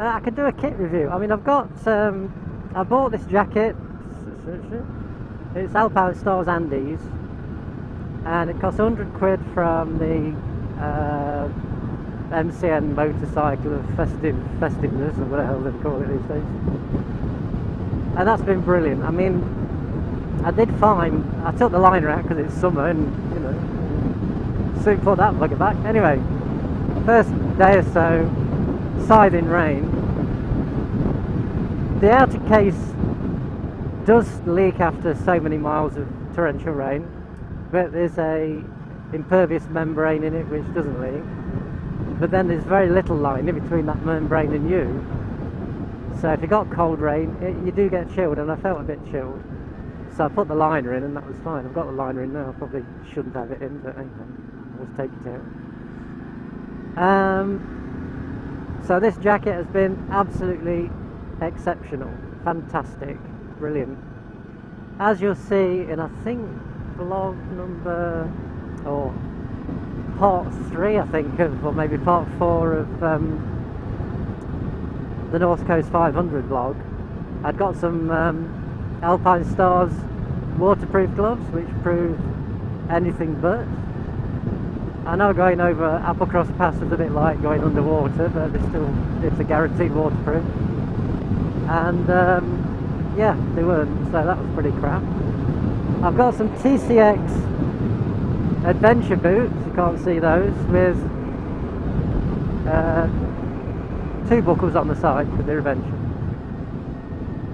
I could do a kit review. I mean, I've got, I bought this jacket, it's Alpine Stars Andes, and it costs 100 quid from the MCN motorcycle of festiveness, or whatever they call it these days. And that's been brilliant. I mean, I did find, I took the liner out because it's summer and, you know, soon put that bugger back. Anyway, first day or so, scything rain. The outer case does leak after so many miles of torrential rain, but there's a impervious membrane in it which doesn't leak. But then there's very little lining between that membrane and you. So if you got cold rain, you do get chilled, and I felt a bit chilled. So I put the liner in and that was fine. I've got the liner in now. I probably shouldn't have it in, but anyway, I'll just take it out. So this jacket has been absolutely exceptional, fantastic, brilliant. As you'll see in, I think, vlog number, or part 3, I think, or maybe part 4 of the North Coast 500 vlog, I'd got some Alpine Stars waterproof gloves, which proved anything but. I know going over Applecross Pass was a bit like going underwater, but it's a guaranteed waterproof. And yeah, they weren't, so that was pretty crap. I've got some TCX adventure boots, you can't see those, with 2 buckles on the side because they're adventure.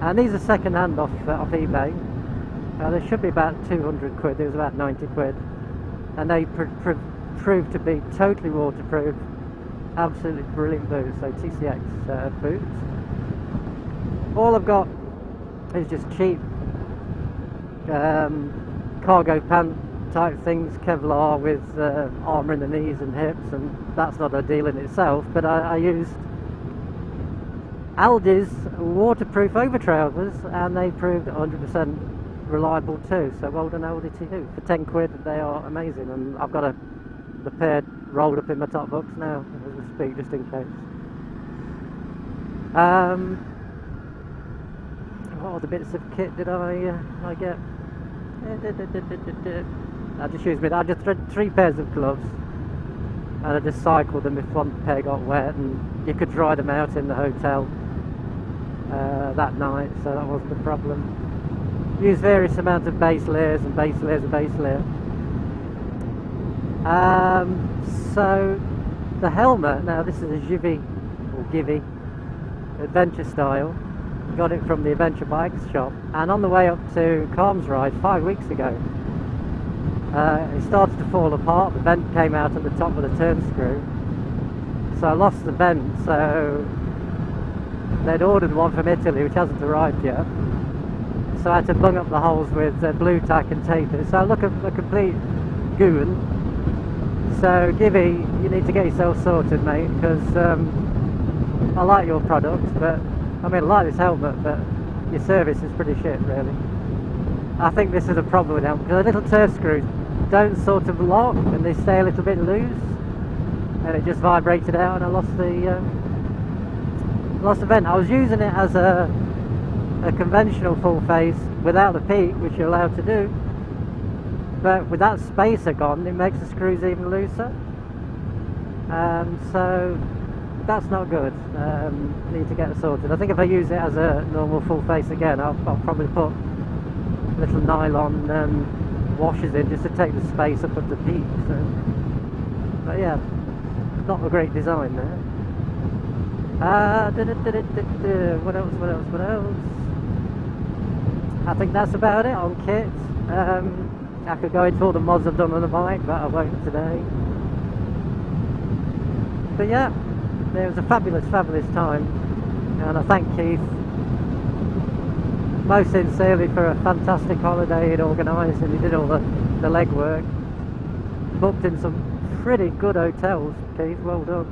And these are second hand off eBay. They should be about 200 quid, there was about 90 quid. And they proved to be totally waterproof, absolutely brilliant boots, so TCX boots. All I've got is just cheap cargo pant type things, Kevlar with armour in the knees and hips, and that's not ideal in itself, but I used Aldi's waterproof over trousers and they proved 100% reliable too, so well done Aldi to you. For 10 quid they are amazing, and I've got the pair rolled up in my top box now as we speak, just in case. What other bits of kit did I get? I just used I just thread 3 pairs of gloves, and I just cycled them if one pair got wet, and you could dry them out in the hotel that night, so that wasn't a problem. Use various amounts of base layers and base layers and base layer. So the helmet, now this is a Givi adventure style. Got it from the Adventure Bikes shop, and on the way up to Calmsride 5 weeks ago, it started to fall apart. The vent came out at the top of the turn screw, so I lost the vent. So they'd ordered one from Italy which hasn't arrived yet, so I had to bung up the holes with blue tack and tape it, so I look a complete goon. So Givi, you need to get yourself sorted, mate, because I like your products, but I mean, I like this helmet, but your service is pretty shit, really. I think this is a problem with them, because the little turf screws don't sort of lock, and they stay a little bit loose, and it just vibrated out, and I lost the vent. I was using it as a conventional full face without the peak, which you're allowed to do, but with that spacer gone, it makes the screws even looser, so that's not good. Need to get it sorted. I think if I use it as a normal full face again, I'll probably put little nylon washers in just to take the space up at the peak. So, but yeah, not a great design there. What else? I think that's about it on kit. I could go into all the mods I've done on the bike, but I won't today. But yeah, it was a fabulous time, and I thank Keith most sincerely for a fantastic holiday he'd organised, and he did all the legwork. Booked in some pretty good hotels, Keith, well done.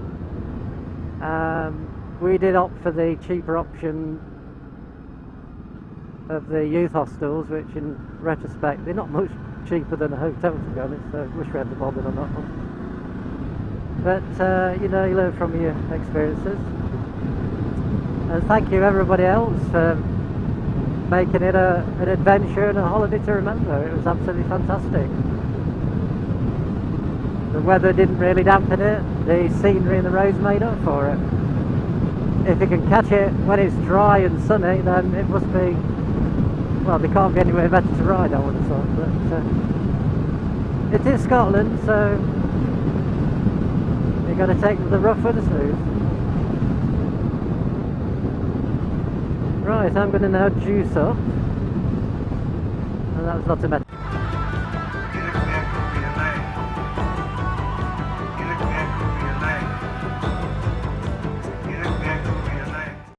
We did opt for the cheaper option of the youth hostels, which in retrospect they're not much cheaper than a hotel, to be honest, so I wish we hadn't bothered on that one. But you know, you learn from your experiences. And thank you everybody else for making it an adventure and a holiday to remember. It was absolutely fantastic. The weather didn't really dampen it, the scenery and the roads made up for it. If you can catch it when it's dry and sunny, then it must be, well, there can't be anywhere better to ride, I would have thought. But it is Scotland, so you've got to take the rough with the smooth. Right, I'm going to now juice up. And that was not a metaphor.